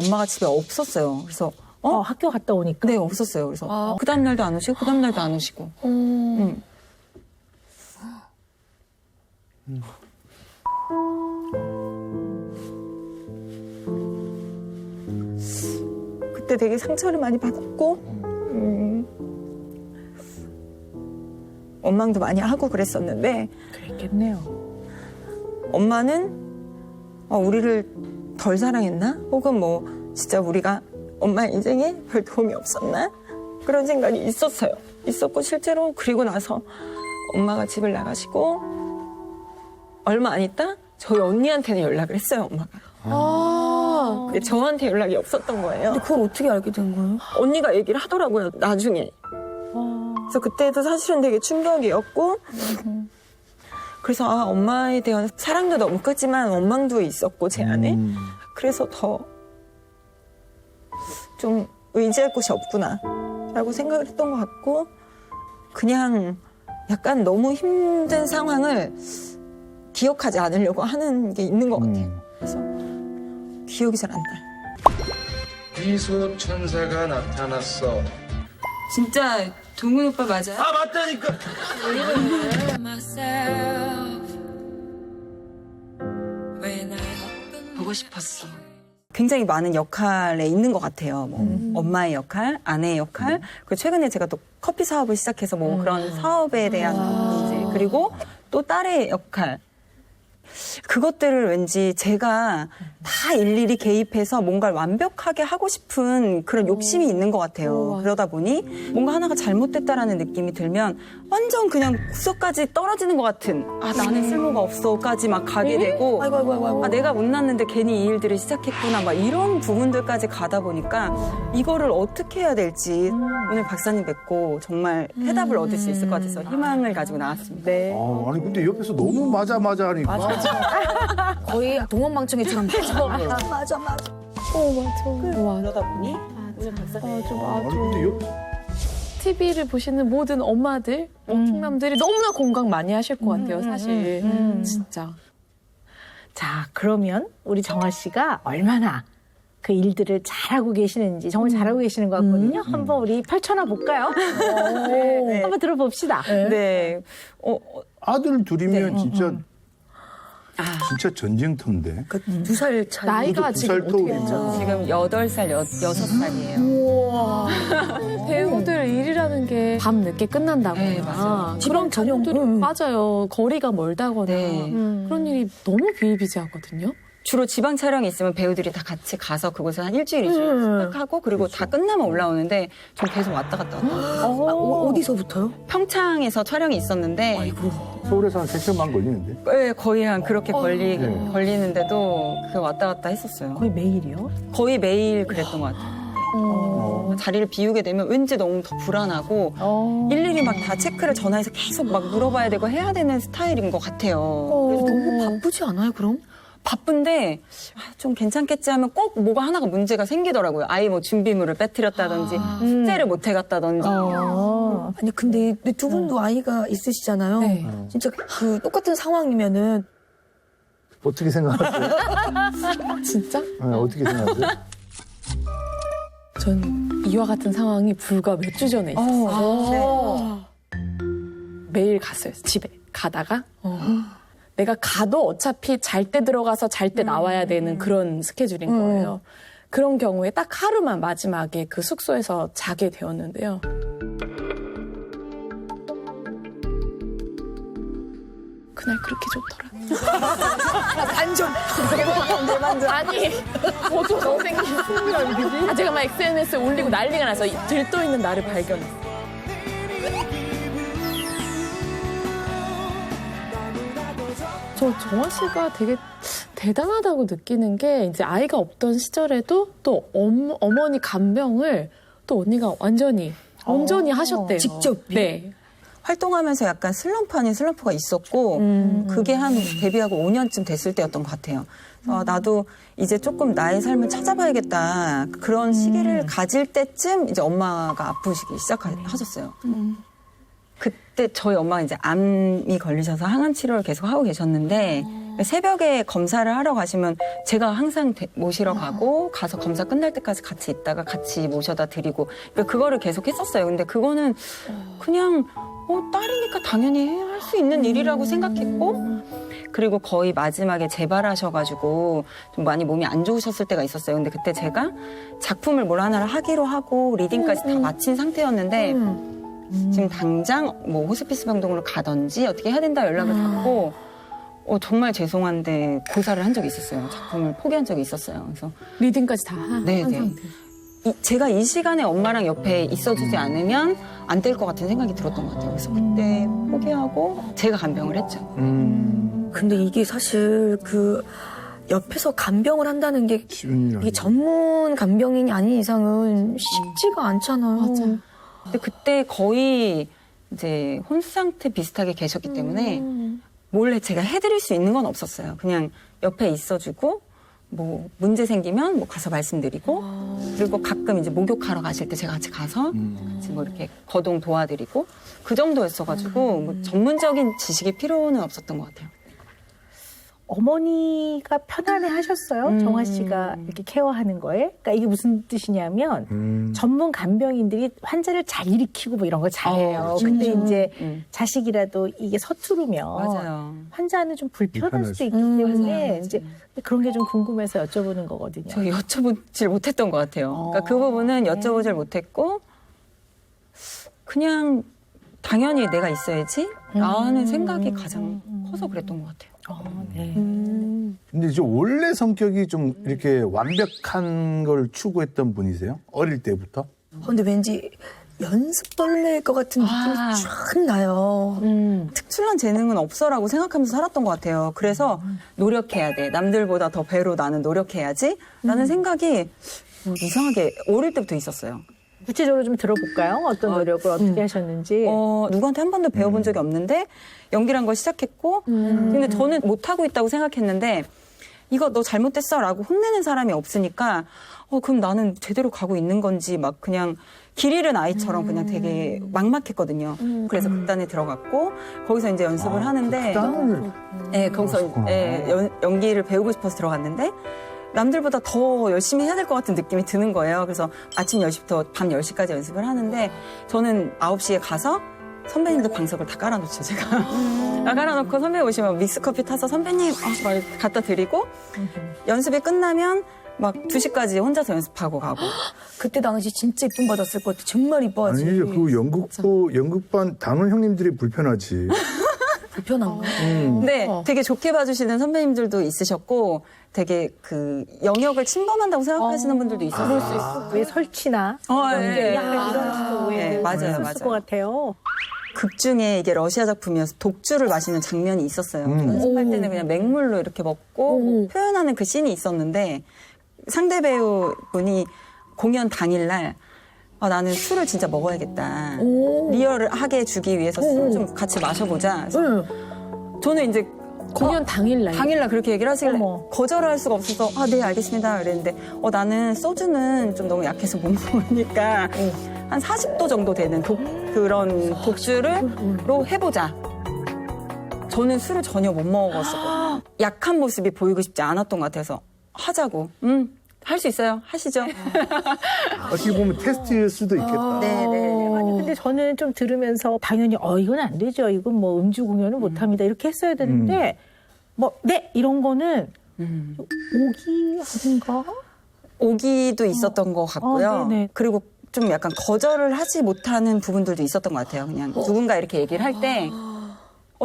엄마가 집에 없었어요. 그래서 학교 갔다 오니까? 네, 없었어요. 그래서 그 다음 날도 안 오시고 그 다음 날도 안 오시고. 그때 되게 상처를 많이 받았고 원망도 많이 하고 그랬었는데 그랬겠네요. 엄마는 우리를 덜 사랑했나? 혹은 뭐 진짜 우리가 엄마 인생에 별 도움이 없었나? 그런 생각이 있었어요. 있었고 실제로 그리고 나서 엄마가 집을 나가시고 얼마 안 있다 저희 언니한테는 연락을 했어요, 엄마가. 근데 저한테 연락이 없었던 거예요. 근데 그걸 어떻게 알게 된 거예요? 언니가 얘기를 하더라고요, 나중에. 그래서 그때도 사실은 되게 충격이었고 그래서 엄마에 대한 사랑도 너무 컸지만 원망도 있었고 제 안에. 그래서 더 좀 의지할 곳이 없구나 라고 생각을 했던 것 같고 그냥 약간 너무 힘든 상황을 기억하지 않으려고 하는 게 있는 것 같아요. 그래서 기억이 잘 안 나요. 미소 천사가 나타났어. 진짜 동훈 오빠 맞아요? 아, 맞다니까. 보고 싶었어. 굉장히 많은 역할에 있는 것 같아요. 뭐 엄마의 역할, 아내의 역할, 그리고 최근에 제가 또 커피 사업을 시작해서 뭐 그런 사업에 대한 이제 그리고 또 딸의 역할. 그것들을 왠지 제가 다 일일이 개입해서 뭔가를 완벽하게 하고 싶은 그런 욕심이 있는 것 같아요. 그러다 보니 뭔가 하나가 잘못됐다라는 느낌이 들면 완전 그냥 구석까지 떨어지는 것 같은 나는 쓸모가 없어까지 막 가게 되고 아이고. 내가 못났는데 괜히 이 일들을 시작했구나 막 이런 부분들까지 가다 보니까 이거를 어떻게 해야 될지 오늘 박사님 뵙고 정말 해답을 얻을 수 있을 것 같아서 희망을 가지고 나왔습니다. 네. 아니 근데 옆에서 너무 맞아 하니까. 거의 동원망청이처럼 맞아. 그러다 보니 오늘 박사님 아니 근데 옆 TV를 보시는 모든 엄마들, 충남들이 너무나 공감 많이 하실 것 같아요, 사실. 진짜. 자, 그러면 우리 정아 씨가 얼마나 그 일들을 잘하고 계시는지 정말 잘하고 계시는 것 같거든요. 한번 우리 펼쳐놔 볼까요? 네. 한번 들어봅시다. 네. 아들 둘이면 진짜 전쟁터인데. 그 2살 차이. 나이가 두 지금 살 어떻게 터울이죠. 되죠? 지금 8살, 6살이에요. 배우들 일이라는 게 밤 늦게 끝난다거나 네, 맞아요. 그런 경우들이 맞아요. 거리가 멀다거나 네. 그런 일이 너무 비일비재하거든요. 주로 지방 촬영이 있으면 배우들이 다 같이 가서 그곳에 한 일주일 숙박하고 그리고 다 끝나면 올라오는데 전 계속 왔다 갔다. 어디서부터요? 평창에서 촬영이 있었는데 서울에서 한 3시간만 걸리는데. 네, 거의 한 그렇게 걸리는데도 그 왔다 갔다 했었어요. 거의 매일이요? 거의 매일 그랬던 것 같아요. 자리를 비우게 되면 왠지 너무 더 불안하고 일일이 막 다 체크를 전화해서 계속 막 물어봐야 되고 해야 되는 스타일인 것 같아요. 그래서 너무 바쁘지 않아요, 그럼? 바쁜데 좀 괜찮겠지 하면 꼭 뭐가 하나가 문제가 생기더라고요. 아이 뭐 준비물을 빼뜨렸다든지 숙제를 못 해갔다든지. 아니 근데 두 분도 아이가 있으시잖아요. 네. 진짜 그 똑같은 상황이면은 어떻게 생각하세요? 진짜? 네, 어떻게 생각하세요? 전 이와 같은 상황이 불과 몇 주 전에 있었어요. 매일 갔어요, 집에. 가다가 내가 가도 어차피 잘 때 들어가서 잘 때 나와야 되는 그런 스케줄인 거예요. 그런 경우에 딱 하루만 마지막에 그 숙소에서 자게 되었는데요. 그날 그렇게 좋더라고요. 반전. 아니, 저도 선생님. 제가 막 SNS에 올리고 난리가 나서 들떠 있는 나를 발견했어요. 저 정화 씨가 되게 대단하다고 느끼는 게 이제 아이가 없던 시절에도 또 어머니 간병을 또 언니가 완전히 하셨대요. 직접? 네. 활동하면서 약간 슬럼프 아닌 슬럼프가 있었고 그게 한 데뷔하고 5년쯤 됐을 때였던 것 같아요. 나도 이제 조금 나의 삶을 찾아봐야겠다. 그런 시기를 가질 때쯤 이제 엄마가 아프시기 시작하셨어요. 그때 저희 엄마가 이제 암이 걸리셔서 항암 치료를 계속 하고 계셨는데 새벽에 검사를 하러 가시면 제가 항상 모시러 가고 가서 검사 끝날 때까지 같이 있다가 같이 모셔다 드리고 그러니까 그거를 계속 했었어요. 근데 그거는 그냥 딸이니까 당연히 할 수 있는 일이라고 생각했고 그리고 거의 마지막에 재발하셔가지고 좀 많이 몸이 안 좋으셨을 때가 있었어요. 근데 그때 제가 작품을 뭘 하나를 하기로 하고 리딩까지 다 마친 상태였는데 지금 당장 뭐 호스피스 병동으로 가든지 어떻게 해야 된다 연락을 받고 정말 죄송한데 고사를 한 적이 있었어요. 작품을 포기한 적이 있었어요. 그래서 리딩까지 다 한 네네. 상태. 제가 이 시간에 엄마랑 옆에 있어주지 않으면 안 될 것 같은 생각이 들었던 것 같아요. 그래서 그때 포기하고 제가 간병을 했죠. 근데 이게 사실 그 옆에서 간병을 한다는 게 쉬운 일 이게 전문 간병인이 아닌 이상은 쉽지가 않잖아요. 맞아요. 근데 그때 거의 이제 혼수 상태 비슷하게 계셨기 때문에 몰래 제가 해드릴 수 있는 건 없었어요. 그냥 옆에 있어주고 뭐 문제 생기면 뭐 가서 말씀드리고 그리고 가끔 이제 목욕하러 가실 때 제가 같이 가서 같이 뭐 이렇게 거동 도와드리고 그 정도였어가지고 뭐 전문적인 지식이 필요는 없었던 것 같아요. 어머니가 편안해 하셨어요? 정화 씨가 이렇게 케어하는 거에? 그러니까 이게 무슨 뜻이냐면 전문 간병인들이 환자를 잘 일으키고 뭐 이런 걸 잘해요. 근데 이제 자식이라도 이게 서투르면 맞아요. 환자는 좀 불편할 불편할 수도 있기 때문에 이제 그런 게 좀 궁금해서 여쭤보는 거거든요. 저 여쭤보질 못했던 것 같아요. 그러니까 그 부분은 여쭤보질 못했고 그냥 당연히 내가 있어야지 라는 생각이 가장 커서 그랬던 것 같아요. 네. 근데 이제 원래 성격이 좀 이렇게 완벽한 걸 추구했던 분이세요? 어릴 때부터? 근데 왠지 연습벌레일 것 같은 느낌이 쫙 나요. 특출난 재능은 없어라고 생각하면서 살았던 것 같아요. 그래서 노력해야 돼. 남들보다 더 배로 나는 노력해야지. 라는 생각이 이상하게 어릴 때부터 있었어요. 구체적으로 좀 들어볼까요? 어떤 노력을 어떻게 하셨는지. 누구한테 한 번도 배워본 적이 없는데 연기란 걸 시작했고 근데 저는 못하고 있다고 생각했는데 이거 너 잘못됐어 라고 혼내는 사람이 없으니까 그럼 나는 제대로 가고 있는 건지 막 그냥 길 잃은 아이처럼 그냥 되게 막막했거든요. 그래서 극단에 들어갔고 거기서 이제 연습을 하는데 네, 거기서 연기를 배우고 싶어서 들어갔는데 남들보다 더 열심히 해야 될 것 같은 느낌이 드는 거예요. 그래서 아침 10시부터 밤 10시까지 연습을 하는데 저는 9시에 가서 선배님들 방석을 다 깔아놓죠, 제가. 다 깔아놓고 선배님 오시면 믹스커피 타서 선배님 막 갖다 드리고 연습이 끝나면 막 2시까지 혼자서 연습하고 가고. 그때 당시 진짜 이쁨 받았을 것 같아. 정말 이뻐하지. 아니죠. 그 연극반 당연 형님들이 불편하지. 불편한가? 근데 되게 좋게 봐주시는 선배님들도 있으셨고 되게 그 영역을 침범한다고 생각하시는 분들도 있었어요. 그럴 수 있어. 왜 설치나? 네. 약간 이런 식으로 오해를 네, 맞아요, 했을 맞아요. 것 같아요. 극 중에 이게 러시아 작품이어서 독주를 마시는 장면이 있었어요. 연습할 때는 그냥 맹물로 이렇게 먹고 뭐 표현하는 그 씬이 있었는데 상대 배우분이 공연 당일날 나는 술을 진짜 먹어야겠다. 리얼하게 주기 위해서 술 좀 같이 마셔보자. 그래서 저는 이제 공연 당일날. 당일날 그렇게 얘기를 하시길래 어머. 거절을 할 수가 없어서 네 알겠습니다 그랬는데 나는 소주는 좀 너무 약해서 못 먹으니까 한 40도 정도 되는 그런 독주로 해보자. 저는 술을 전혀 못 먹었었고 약한 모습이 보이고 싶지 않았던 것 같아서 하자고. 할 수 있어요. 하시죠. 어떻게 보면 테스트일 수도 있겠다. 네네. 아니, 근데 저는 좀 들으면서 당연히 이건 안 되죠. 이건 뭐 음주 공연을 못 합니다. 이렇게 했어야 되는데 네 이런 거는 오기 아닌가? 오기도 있었던 것 같고요. 네네. 그리고 좀 약간 거절을 하지 못하는 부분들도 있었던 것 같아요. 그냥 누군가 이렇게 얘기를 할 때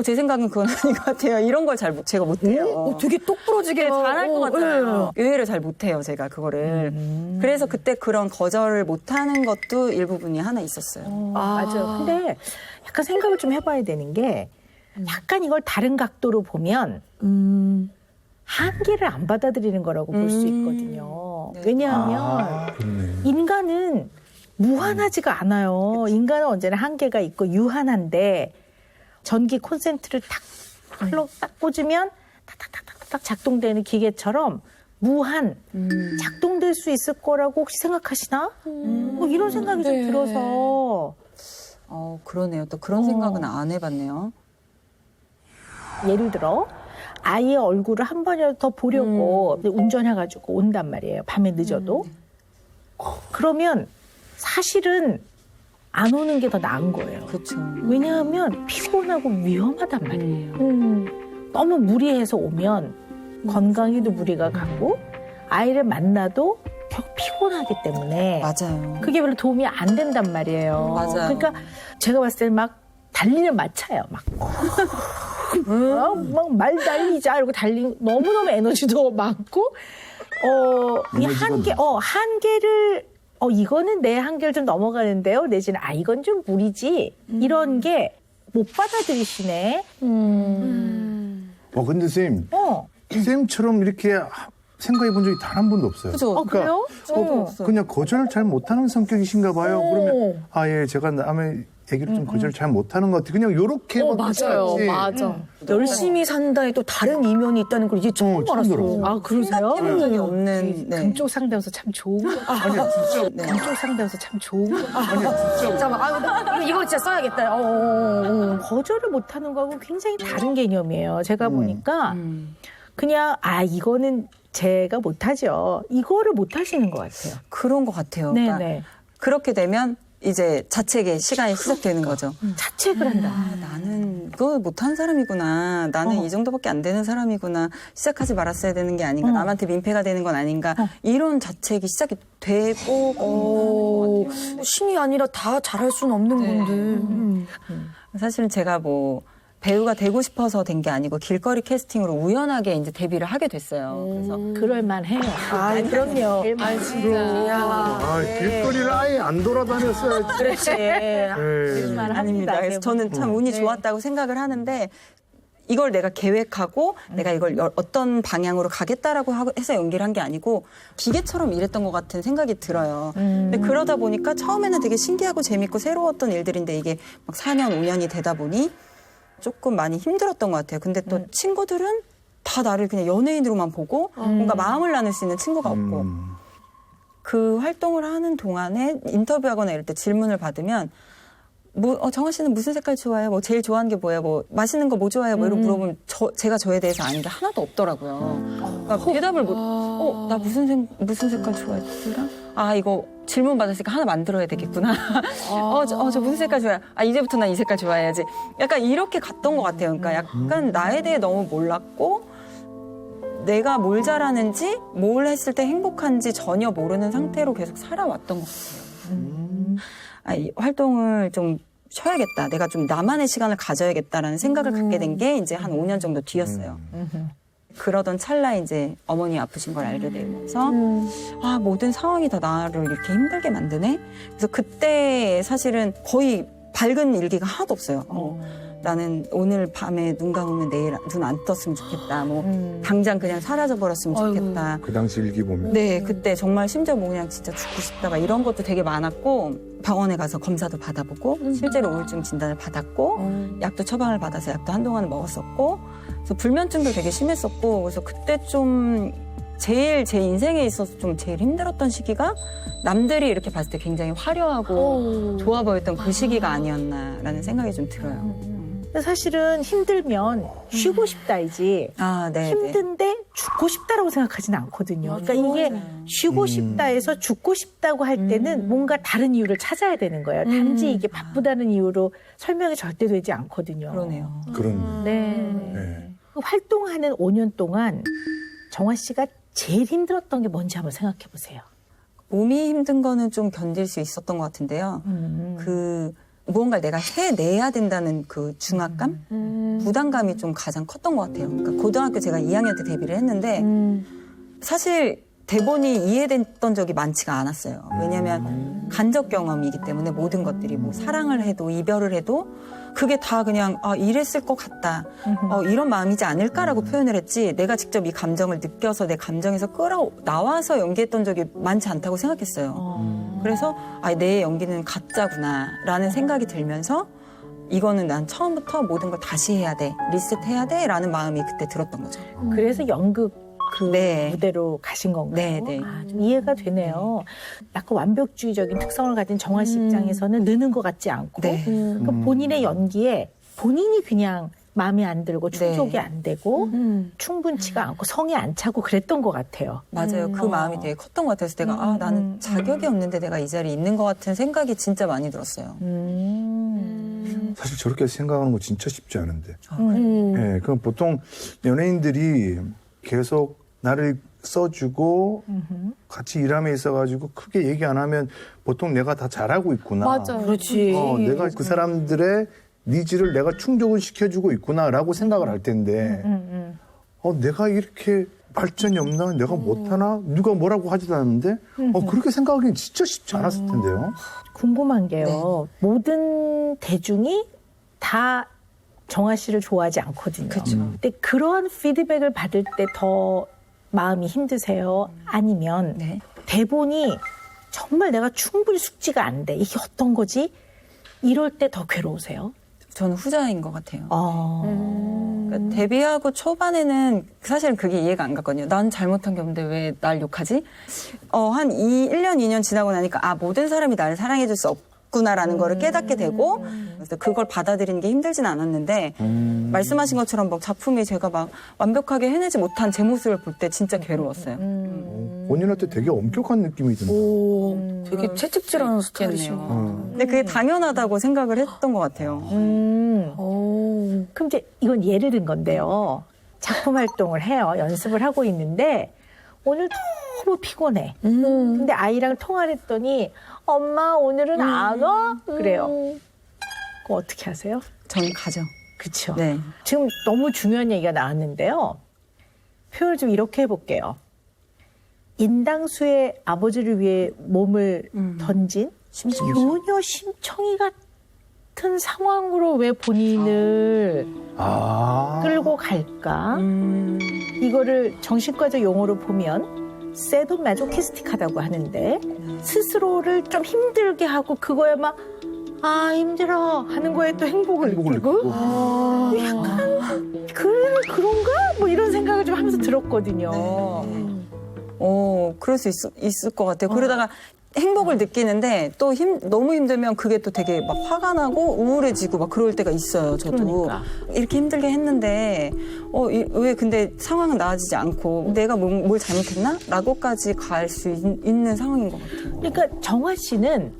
제 생각은 그건 아닌 것 같아요. 이런 걸 제가 못해요. 되게 똑부러지게 잘할 것 같아요. 의외로 잘 못해요, 제가 그거를. 그래서 그때 그런 거절을 못하는 것도 일부분이 하나 있었어요. 맞아요. 근데 약간 생각을 좀 해봐야 되는 게 약간 이걸 다른 각도로 보면 한계를 안 받아들이는 거라고 볼 수 있거든요. 네. 왜냐하면 그렇네. 인간은 무한하지가 않아요. 인간은 언제나 한계가 있고 유한한데 전기 콘센트를 플러그 딱 꽂으면 탁탁탁탁탁 작동되는 기계처럼 무한 작동될 수 있을 거라고 혹시 생각하시나? 뭐 이런 생각이 좀 네. 들어서 그러네요. 또 그런 생각은 안 해봤네요. 예를 들어 아이의 얼굴을 한 번이라도 더 보려고 운전해가지고 온단 말이에요. 밤에 늦어도. 그러면 사실은 안 오는 게 더 나은 거예요. 그렇죠. 왜냐하면 피곤하고 위험하단 말이에요. 너무 무리해서 오면 건강에도 무리가 가고 아이를 만나도 피곤하기 때문에 맞아요. 그게 별로 도움이 안 된단 말이에요. 맞아요. 그러니까 제가 봤을 때는 막 달리는 마차예요. 막 말 달리자 이러고 달리는 너무너무 에너지도 많고 이 한계를 이거는 내 한계를 좀 넘어가는데요. 내지는 이건 좀 무리지. 이런 게 못 받아들이시네. 근데 쌤, 어. 쌤처럼 이렇게 생각해 본 적이 단 한 번도 없어요. 그죠? 그래요? 저도 없어요. 그냥 거절 잘 못하는 성격이신가 봐요. 그러면 예, 제가 남의 얘기를 좀 거절 잘 못하는 것 같아요. 그냥 요렇게 맞아요. 맞아. 열심히 산다에 또 다른 이면이 있다는 걸 이제 처음 처음 알았어요. 들었어요. 아, 그러세요? 해본 적이 없는. 네. 금쪽 상대여서 참 좋은 거. 아니 진짜 네. 금쪽 상대여서 참 좋은 거. 잠깐만, 이거 진짜 써야겠다. 거절을 못하는 거하고 굉장히 다른 개념이에요. 제가 보니까 그냥 이거는 제가 못하죠. 이거를 못하시는 것 같아요. 그런 것 같아요. 그러니까 네네. 그렇게 되면 이제 자책의 시간이 시작되는 거죠. 자책을 한다. 나는 그거 못하는 사람이구나. 나는 이 정도밖에 안 되는 사람이구나. 시작하지 말았어야 되는 게 아닌가. 남한테 민폐가 되는 건 아닌가. 이런 자책이 시작이 되고 신이 아니라 다 잘할 수는 없는 건데. 사실은 제가 뭐 배우가 되고 싶어서 된 게 아니고 길거리 캐스팅으로 우연하게 이제 데뷔를 하게 됐어요. 그래서 그럴만해요. 그럼요. 길거리를 아예 안 돌아다녔어야지. 그렇지. 아닙니다. 그래서 저는 참 운이 좋았다고 생각을 하는데 이걸 내가 계획하고 내가 이걸 어떤 방향으로 가겠다라고 해서 연기를 한 게 아니고 기계처럼 일했던 것 같은 생각이 들어요. 근데 그러다 보니까 처음에는 되게 신기하고 재밌고 새로웠던 일들인데 이게 막 4년, 5년이 되다 보니 조금 많이 힘들었던 것 같아요. 근데 또 친구들은 다 나를 그냥 연예인으로만 보고 뭔가 마음을 나눌 수 있는 친구가 없고 그 활동을 하는 동안에 인터뷰하거나 이럴 때 질문을 받으면 정화 씨는 무슨 색깔 좋아해요? 뭐 제일 좋아하는 게 뭐예요? 뭐 맛있는 거 뭐 좋아해요? 뭐 이런 물어보면 제가 저에 대해서 아는 게 하나도 없더라고요. 그러니까 대답을 나 무슨 색깔 좋아했더라? 이거 질문 받았으니까 하나 만들어야 되겠구나. 저 무슨 색깔 좋아해요? 이제부터 난 이 색깔 좋아해야지. 약간 이렇게 갔던 것 같아요. 그러니까 약간 나에 대해 너무 몰랐고 내가 뭘 잘하는지 뭘 했을 때 행복한지 전혀 모르는 상태로 계속 살아왔던 것 같아요. 이 활동을 좀 쉬어야겠다. 내가 좀 나만의 시간을 가져야겠다라는 생각을 갖게 된 게 이제 한 5년 정도 뒤였어요. 그러던 찰나에 이제 어머니 아프신 걸 알게 되면서 모든 상황이 다 나를 이렇게 힘들게 만드네. 그래서 그때 사실은 거의 밝은 일기가 하나도 없어요. 나는 오늘 밤에 눈 감으면 내일 눈 안 떴으면 좋겠다. 당장 그냥 사라져 버렸으면 좋겠다. 그 당시 일기 보면. 네, 그때 정말 심지어 그냥 진짜 죽고 싶다 막 이런 것도 되게 많았고 병원에 가서 검사도 받아보고 실제로 우울증 진단을 받았고 약도 처방을 받아서 약도 한동안은 먹었었고 그래서 불면증도 되게 심했었고 그래서 그때 좀 제일 제 인생에 있어서 좀 제일 힘들었던 시기가 남들이 이렇게 봤을 때 굉장히 화려하고 좋아 보였던 그 시기가 아니었나라는 생각이 좀 들어요. 근데 사실은 힘들면 쉬고 싶다이지 네. 힘든데 죽고 싶다라고 생각하지는 않거든요. 그러니까 이게 쉬고 싶다에서 죽고 싶다고 할 때는 뭔가 다른 이유를 찾아야 되는 거예요. 단지 이게 바쁘다는 이유로 설명이 절대 되지 않거든요. 그러네요. 그런. 네. 그 활동하는 5년 동안 정화 씨가 제일 힘들었던 게 뭔지 한번 생각해 보세요. 몸이 힘든 거는 좀 견딜 수 있었던 것 같은데요. 무언가를 내가 해내야 된다는 그 중압감? 부담감이 좀 가장 컸던 것 같아요. 그러니까 고등학교 제가 2학년 때 데뷔를 했는데 사실 대본이 이해됐던 적이 많지가 않았어요. 왜냐하면 간접 경험이기 때문에 모든 것들이 뭐 사랑을 해도 이별을 해도 그게 다 그냥 이랬을 것 같다. 이런 마음이지 않을까라고 표현을 했지 내가 직접 이 감정을 느껴서 내 감정에서 나와서 연기했던 적이 많지 않다고 생각했어요. 그래서 내 연기는 가짜구나라는 생각이 들면서 이거는 난 처음부터 모든 걸 다시 해야 돼. 리셋해야 돼. 라는 마음이 그때 들었던 거죠. 그래서 연극 네. 무대로 가신 건가요? 네. 좀 이해가 되네요. 약간 완벽주의적인 특성을 가진 정화 씨 입장에서는 느는 것 같지 않고 네. 그러니까 본인의 연기에 본인이 그냥 마음에 안 들고 충족이 안 되고 충분치가 않고 성에 안 차고 그랬던 것 같아요. 맞아요. 그 마음이 되게 컸던 것 같아서 내가 나는 자격이 없는데 내가 이 자리에 있는 것 같은 생각이 진짜 많이 들었어요. 사실 저렇게 생각하는 거 진짜 쉽지 않은데. 음. 예, 그럼 보통 연예인들이 계속 나를 써주고 같이 일함에 있어가지고 크게 얘기 안 하면 보통 내가 다 잘하고 있구나. 맞아요. 그렇지. 내가 그 사람들의 니즈를 내가 충족을 시켜주고 있구나라고 생각을 할 텐데 내가 이렇게 발전이 없나? 내가 못하나? 누가 뭐라고 하지도 않는데 그렇게 생각하기는 진짜 쉽지 않았을 텐데요. 궁금한 게요. 모든 대중이 다 정아 씨를 좋아하지 않거든요. 근데 그런 피드백을 받을 때 더 마음이 힘드세요? 아니면 네. 대본이 정말 내가 충분히 숙지가 안 돼. 이게 어떤 거지? 이럴 때 더 괴로우세요? 저는 후자인 것 같아요. 그러니까 아. 데뷔하고 초반에는 사실 그게 이해가 안 갔거든요. 난 잘못한 게 없는데 왜 날 욕하지? 한 1년, 2년 지나고 나니까 모든 사람이 나를 사랑해줄 수 없구나라는 거를 깨닫게 되고 그래서 그걸 받아들이는 게 힘들진 않았는데 말씀하신 것처럼 막 작품이 제가 막 완벽하게 해내지 못한 제 모습을 볼 때 진짜 괴로웠어요. 본인한테 되게 엄격한 느낌이 든다. 오, 되게 채찍질하는 스타일이시네요. 근데 그게 당연하다고 생각을 했던 것 같아요. 오. 그럼 이제 이건 예를 든 건데요. 작품 활동을 해요. 연습을 하고 있는데 오늘 너무 피곤해. 근데 아이랑 통화를 했더니 엄마 오늘은 안 와? 그래요. 그럼 어떻게 하세요? 저는 가죠. 그렇죠. 네. 지금 너무 중요한 얘기가 나왔는데요. 표현을 좀 이렇게 해볼게요. 인당수의 아버지를 위해 몸을 던진 요녀 심청이 같은 상황으로 왜 본인을 끌고 갈까? 이거를 정신과적 용어로 보면 세도마조키스틱하다고 하는데 스스로를 좀 힘들게 하고 그거에 막 힘들어 하는 거에 또 행복을 느끼고 약간 그런가? 뭐 이런 생각을 좀 하면서 들었거든요. 그럴 수 있을 것 같아요. 그러다가 행복을 느끼는데 또 너무 힘들면 그게 또 되게 막 화가 나고 우울해지고 막 그럴 때가 있어요. 저도 그러니까. 이렇게 힘들게 했는데 왜 근데 상황은 나아지지 않고 내가 뭘 잘못했나? 라고까지 갈 수 있는 상황인 것 같아요. 그러니까 정화 씨는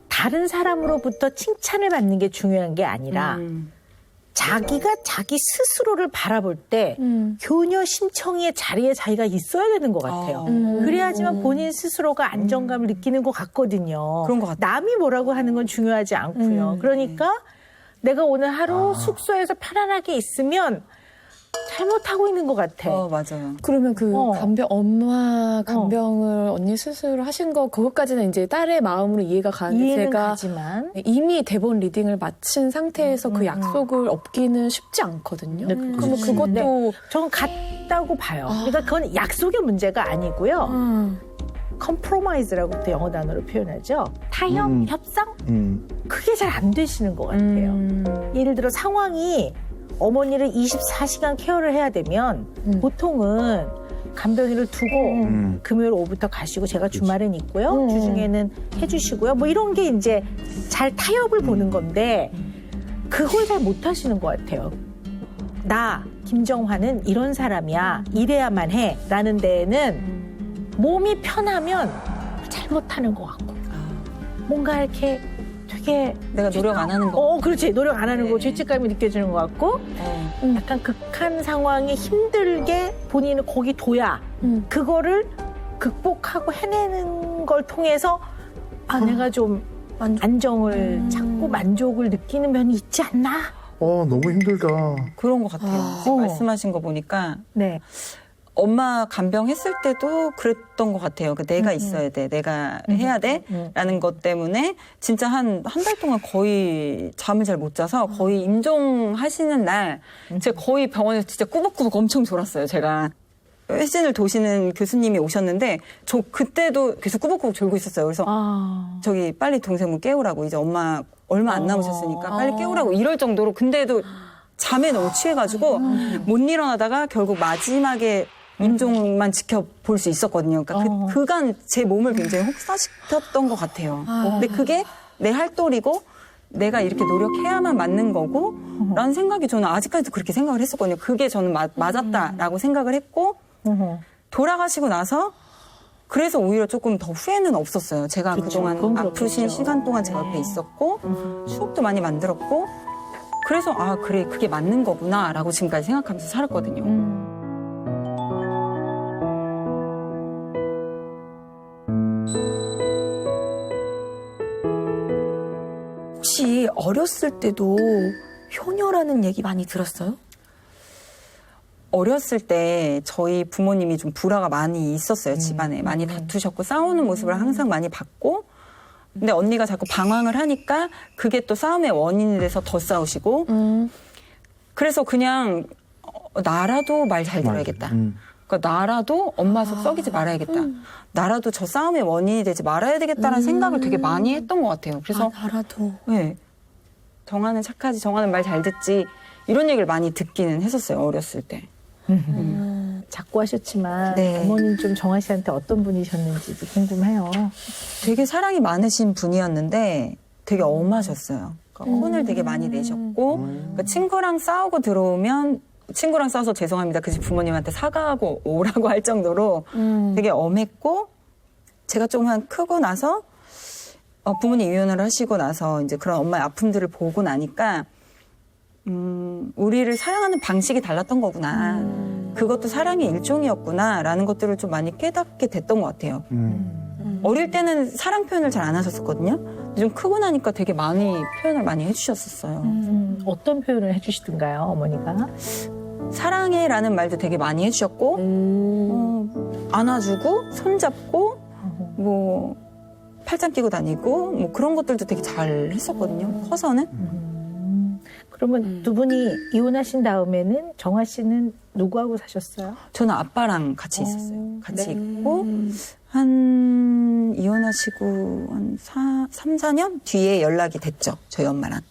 다른 사람으로부터 칭찬을 받는 게 중요한 게 아니라 자기가 자기 스스로를 바라볼 때 교녀 심청이의 자리에 자기가 있어야 되는 것 같아요. 그래야지만 본인 스스로가 안정감을 느끼는 것 같거든요. 그런 것 같아요. 남이 뭐라고 하는 건 중요하지 않고요. 그러니까 내가 오늘 하루 숙소에서 편안하게 있으면 잘못하고 있는 것 같아. 맞아요. 그러면 그 어. 엄마 간병을 언니 스스로 하신 거 그것까지는 이제 딸의 마음으로 이해가 가는데 이해는 제가 가지만 이미 대본 리딩을 마친 상태에서 그 약속을 업기는 쉽지 않거든요. 네, 그러면 그렇지. 그것도 저는 같다고 봐요. 그러니까 그건 약속의 문제가 아니고요. 컴프로마이즈라고 또 영어 단어로 표현하죠. 타협, 협상? 그게 잘 안 되시는 것 같아요. 예를 들어 상황이 어머니를 24시간 케어를 해야 되면 보통은 간병인을 두고 금요일 오후부터 가시고 제가 주말엔 있고요. 주중에는 해주시고요. 뭐 이런 게 이제 잘 타협을 보는 건데 그걸 잘 못하시는 것 같아요. 나 김정화는 이런 사람이야. 이래야만 해. 라는 데에는 몸이 편하면 잘못하는 것 같고 뭔가 이렇게 되게 내가 노력 안 하는 거. 그렇지. 노력 안 하는 거 네. 죄책감이 느껴지는 것 같고 약간 극한 상황에 힘들게 본인을 거기 둬야 그거를 극복하고 해내는 걸 통해서 내가 좀 안정을 찾고 만족을 느끼는 면이 있지 않나? 너무 힘들다. 그런 것 같아요. 지금 말씀하신 거 보니까 네. 엄마 간병했을 때도 그랬던 것 같아요. 내가 있어야 돼, 내가 해야 돼, 라는 것 때문에 진짜 한 달 동안 거의 잠을 잘 못 자서 거의 임종하시는 날 제가 거의 병원에서 진짜 꾸벅꾸벅 엄청 졸았어요. 제가 회진을 도시는 교수님이 오셨는데 저 그때도 계속 꾸벅꾸벅 졸고 있었어요. 그래서 저기 빨리 동생분 깨우라고 이제 엄마 얼마 안 남으셨으니까 빨리 깨우라고 이럴 정도로 근데도 잠에 너무 취해가지고 못 일어나다가 결국 마지막에 임종만 지켜볼 수 있었거든요. 그러니까 그간 제 몸을 굉장히 혹사시켰던 것 같아요. 근데 그게 내 할 도리고 내가 이렇게 노력해야만 맞는 거고 라는 생각이 저는 아직까지도 그렇게 생각을 했었거든요. 그게 저는 맞았다라고 생각을 했고 돌아가시고 나서 그래서 오히려 조금 더 후회는 없었어요. 제가 그동안 그건 아프신 그렇겠죠. 시간 동안 제 옆에 있었고 추억도 많이 만들었고 그래서 아 그래 그게 맞는 거구나라고 지금까지 생각하면서 살았거든요. 혹시 어렸을 때도 효녀라는 얘기 많이 들었어요? 어렸을 때 저희 부모님이 좀 불화가 많이 있었어요. 집안에 많이 다투셨고 싸우는 모습을 항상 많이 봤고 근데 언니가 자꾸 방황을 하니까 그게 또 싸움의 원인이 돼서 더 싸우시고 그래서 그냥 나라도 말 잘 들어야겠다. 그러니까 나라도 엄마 속 썩이지 말아야겠다. 나라도 저 싸움의 원인이 되지 말아야 되겠다는 생각을 되게 많이 했던 것 같아요. 그래서 나라도. 네. 정하는 착하지, 정하는 말 잘 듣지 이런 얘기를 많이 듣기는 했었어요. 어렸을 때. 자꾸 하셨지만 네. 어머님 좀 정아 씨한테 어떤 분이셨는지도 궁금해요. 되게 사랑이 많으신 분이었는데 되게 엄하셨어요. 그러니까 혼을 되게 많이 내셨고 그러니까 친구랑 싸우고 들어오면 친구랑 싸워서 죄송합니다. 그 집 부모님한테 사과하고 오라고 할 정도로 되게 엄했고 제가 조금 크고 나서 부모님 이혼을 하시고 나서 이제 그런 엄마의 아픔들을 보고 나니까 우리를 사랑하는 방식이 달랐던 거구나. 그것도 사랑의 일종이었구나라는 것들을 좀 많이 깨닫게 됐던 것 같아요. 어릴 때는 사랑 표현을 잘 안 하셨었거든요. 근데 좀 크고 나니까 되게 많이 표현을 많이 해주셨었어요. 어떤 표현을 해주시던가요, 어머니가? 사랑해라는 말도 되게 많이 해주셨고 안아주고 손잡고 뭐 팔짱 끼고 다니고 뭐 그런 것들도 되게 잘 했었거든요. 커서는. 그러면 두 분이 이혼하신 다음에는 정아 씨는 누구하고 사셨어요? 저는 아빠랑 같이 있었어요. 같이 있고 한 이혼하시고 한 3, 4년 뒤에 연락이 됐죠. 저희 엄마랑.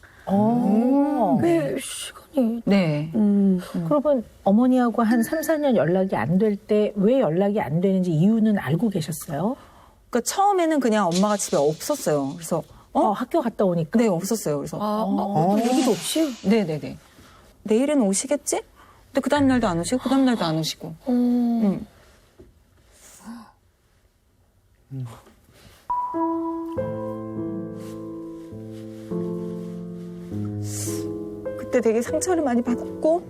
꽤 시간이. 네. 그러면 어머니하고 한 3, 4년 연락이 안 될 때 왜 연락이 안 되는지 이유는 알고 계셨어요? 그러니까 처음에는 그냥 엄마가 집에 없었어요. 그래서 학교 갔다 오니까? 네 없었어요. 그래서 어떤 얘기도 없이? 네네네. 내일은 오시겠지? 근데 그 다음 날도 안 오시고 그 다음 날도 안 오시고. 그때 되게 상처를 많이 받았고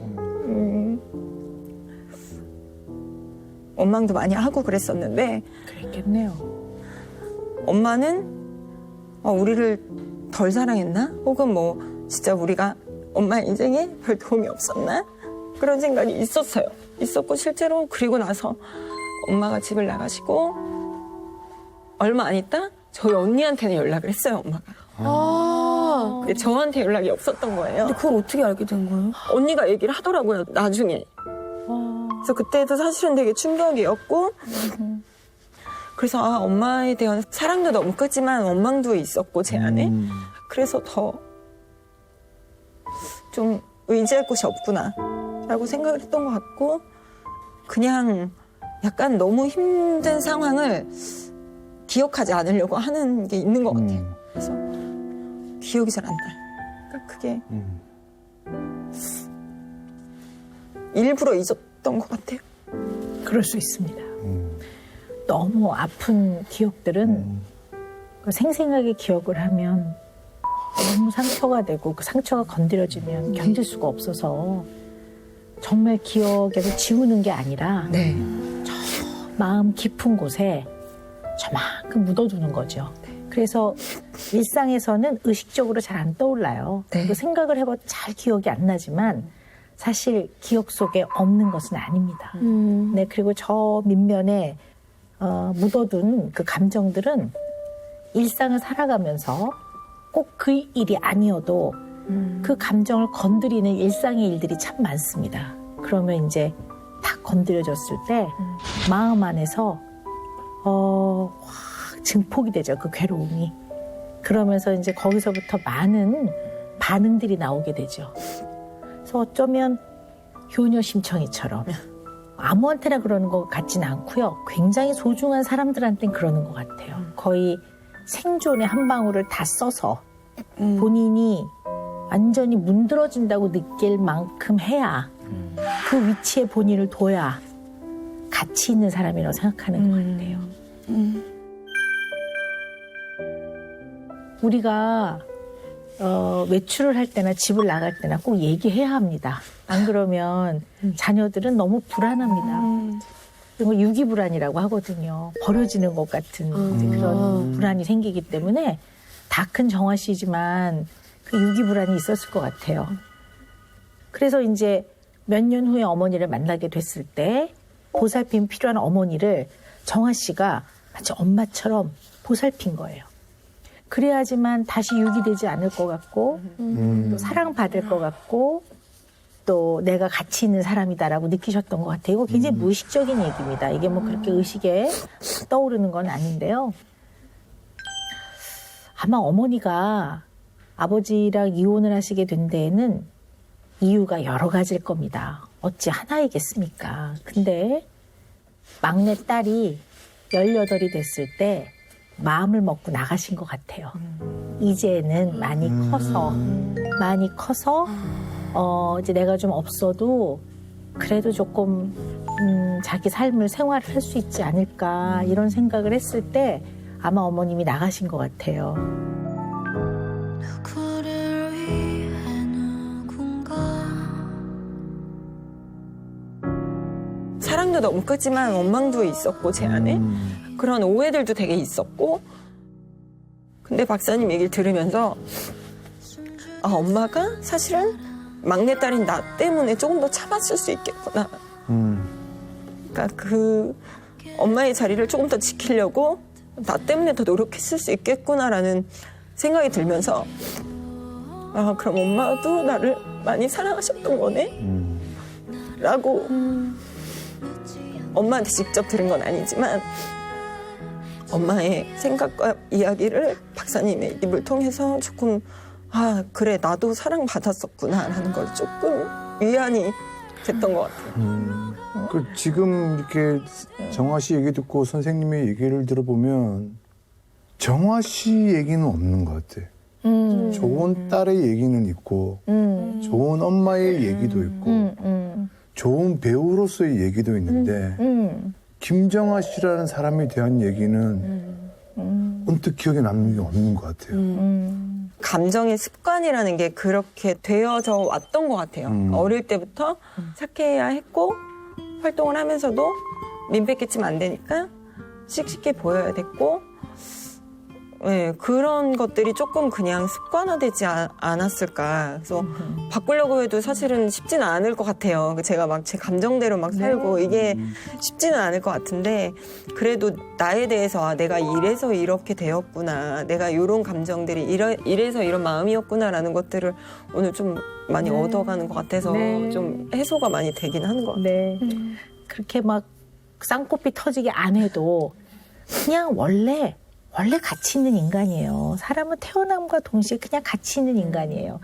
원망도 많이 하고 그랬었는데 그랬겠네요. 엄마는 우리를 덜 사랑했나? 혹은 뭐 진짜 우리가 엄마의 인생에 별 도움이 없었나? 그런 생각이 있었어요. 있었고 실제로 그리고 나서 엄마가 집을 나가시고 얼마 안 있다 저희 언니한테는 연락을 했어요. 엄마가. 근데 저한테 연락이 없었던 거예요. 근데 그걸 어떻게 알게 된 거예요? 언니가 얘기를 하더라고요. 나중에. 그래서 그때도 사실은 되게 충격이었고 그래서 엄마에 대한 사랑도 너무 크지만 원망도 있었고 제 안에 그래서 더 좀 의지할 곳이 없구나 라고 생각을 했던 것 같고 그냥 약간 너무 힘든 상황을 기억하지 않으려고 하는 게 있는 것 같아요. 그래서 기억이 잘 안 나요. 그러니까 그게 일부러 잊었던 것 같아요. 그럴 수 있습니다. 너무 아픈 기억들은 생생하게 기억을 하면 너무 상처가 되고 그 상처가 건드려지면 견딜 수가 없어서 정말 기억에서 지우는 게 아니라 저 마음 깊은 곳에 저만큼 묻어두는 거죠. 그래서 일상에서는 의식적으로 잘 안 떠올라요. 그 생각을 해봐도 잘 기억이 안 나지만 사실 기억 속에 없는 것은 아닙니다. 네, 그리고 저 밑면에 묻어둔 그 감정들은 일상을 살아가면서 꼭 그 일이 아니어도 그 감정을 건드리는 일상의 일들이 참 많습니다. 그러면 이제 딱 건드려졌을 때 마음 안에서 확 증폭이 되죠. 그 괴로움이. 그러면서 이제 거기서부터 많은 반응들이 나오게 되죠. 그래서 어쩌면 효녀 심청이처럼 아무한테나 그러는 것 같지는 않고요. 굉장히 소중한 사람들한테는 그러는 것 같아요. 거의 생존의 한 방울을 다 써서 본인이 완전히 문드러진다고 느낄 만큼 해야 그 위치에 본인을 둬야 가치 있는 사람이라고 생각하는 것 같아요. 우리가 외출을 할 때나 집을 나갈 때나 꼭 얘기해야 합니다. 안 그러면 자녀들은 너무 불안합니다. 그리고 유기불안이라고 하거든요. 버려지는 것 같은 이제 그런 불안이 생기기 때문에 다 큰 정화 씨지만 그 유기불안이 있었을 것 같아요. 그래서 이제 몇 년 후에 어머니를 만나게 됐을 때 보살핌 필요한 어머니를 정화 씨가 마치 엄마처럼 보살핀 거예요. 그래야지만 다시 유기되지 않을 것 같고 또 사랑받을 것 같고 또 내가 가치 있는 사람이다라고 느끼셨던 것 같아요. 이거 굉장히 무의식적인 얘기입니다. 이게 뭐 그렇게 의식에 떠오르는 건 아닌데요. 아마 어머니가 아버지랑 이혼을 하시게 된 데에는 이유가 여러 가지일 겁니다. 어찌 하나이겠습니까? 근데 막내 딸이 18이 됐을 때 마음을 먹고 나가신 것 같아요. 이제는 많이 커서 이제 내가 좀 없어도 그래도 조금 자기 삶을 생활을 할 수 있지 않을까 이런 생각을 했을 때 아마 어머님이 나가신 것 같아요. 누구를 위해 누군가 사랑도 너무 크지만 원망도 있었고 제 안에 그런 오해들도 되게 있었고 근데 박사님 얘기를 들으면서 아 엄마가 사실은 막내딸인 나 때문에 조금 더 참았을 수 있겠구나. 그러니까 그 엄마의 자리를 조금 더 지키려고 나 때문에 더 노력했을 수 있겠구나라는 생각이 들면서 아 그럼 엄마도 나를 많이 사랑하셨던 거네? 라고 엄마한테 직접 들은 건 아니지만 엄마의 생각과 이야기를 박사님의 입을 통해서 조금 아 그래 나도 사랑받았었구나라는 걸 조금 위안이 됐던 것 같아요. 그 지금 이렇게 정화 씨 얘기 듣고 선생님의 얘기를 들어보면 정화 씨 얘기는 없는 것 같아. 좋은 딸의 얘기는 있고 좋은 엄마의 얘기도 있고 좋은 배우로서의 얘기도 있는데 김정화 씨라는 사람에 대한 얘기는 언뜻 기억에 남는 게 없는 것 같아요. 감정의 습관이라는 게 그렇게 되어져 왔던 것 같아요. 어릴 때부터 착해야 했고 활동을 하면서도 민폐 끼치면 안 되니까 씩씩해 보여야 됐고 네, 그런 것들이 조금 그냥 습관화되지 않았을까. 그래서 바꾸려고 해도 사실은 쉽지는 않을 것 같아요. 제가 막 제 감정대로 막 살고 이게 쉽지는 않을 것 같은데 그래도 나에 대해서 아, 내가 이래서 이렇게 되었구나. 내가 이런 감정들이 이래서 이런 마음이었구나라는 것들을 오늘 좀 많이 얻어가는 것 같아서 좀 해소가 많이 되긴 하는 것 같아요. 네. 그렇게 막 쌍코피 터지게 안 해도 그냥 원래 가치 있는 인간이에요. 사람은 태어남과 동시에 그냥 가치 있는 인간이에요.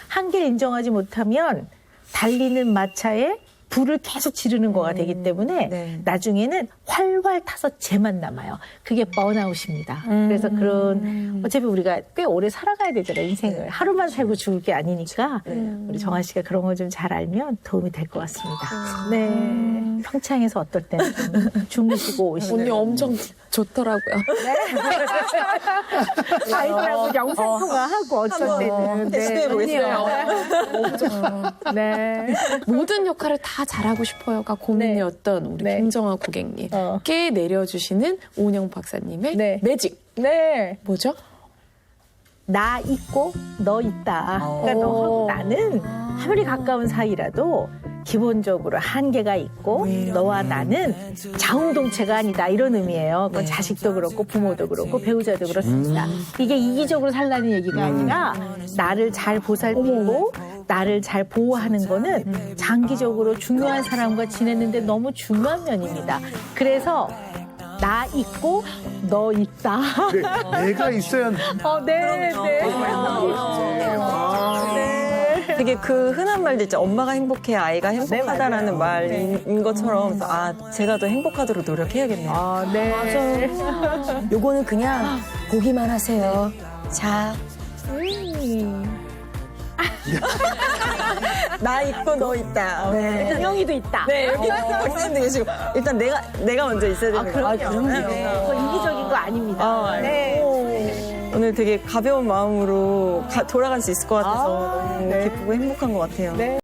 한계를 인정하지 못하면 달리는 마차에 불을 계속 지르는 거가 되기 때문에 나중에는 활활 타서 재만 남아요. 그게 번아웃입니다. 그래서 그런 어차피 우리가 꽤 오래 살아가야 되잖아요. 인생을. 하루만 살고 죽을 게 아니니까 우리 정아 씨가 그런 걸 좀 잘 알면 도움이 될 것 같습니다. 네. 평창에서 어떨 때는 좀 주무시고 오시고 언니 엄청 좋더라고요. 아이들하고 영상 통화하고 어쩔 때는 테스트해 보겠어요. 네. 모든 역할을 다 잘하고 싶어요가 고민이었던 우리 네. 김정아 고객님께 내려주시는 오은영 박사님의 네. 매직. 네. 뭐죠? 나 있고 너 있다. 그러니까 너하고 나는 아무리 가까운 사이라도 기본적으로 한계가 있고 너와 나는 자웅동체가 아니다 이런 의미예요. 그건 자식도 그렇고 부모도 그렇고 배우자도 그렇습니다. 이게 이기적으로 살라는 얘기가 아니라 나를 잘 보살피고 나를 잘 보호하는 거는 장기적으로 중요한 사람과 지내는데 너무 중요한 면입니다. 그래서 나 있고 너 있다. 내가 있어야 네. 되게 그 흔한 말도 있죠. 엄마가 행복해야 아이가 행복하다라는 말인 것처럼 그래서 아 제가 더 행복하도록 노력해야겠네요. 네. 요거는 그냥 보기만 하세요. 자, 나 있고 너 있다. 네. 영희도 있다. 네, 여기 박사님도 계시고. 일단 내가 먼저 있어야 되는 거예요. 그거 이기적인 거 아닙니다. 네. 오늘 되게 가벼운 마음으로 돌아갈 수 있을 것 같아서 너무 기쁘고 행복한 것 같아요.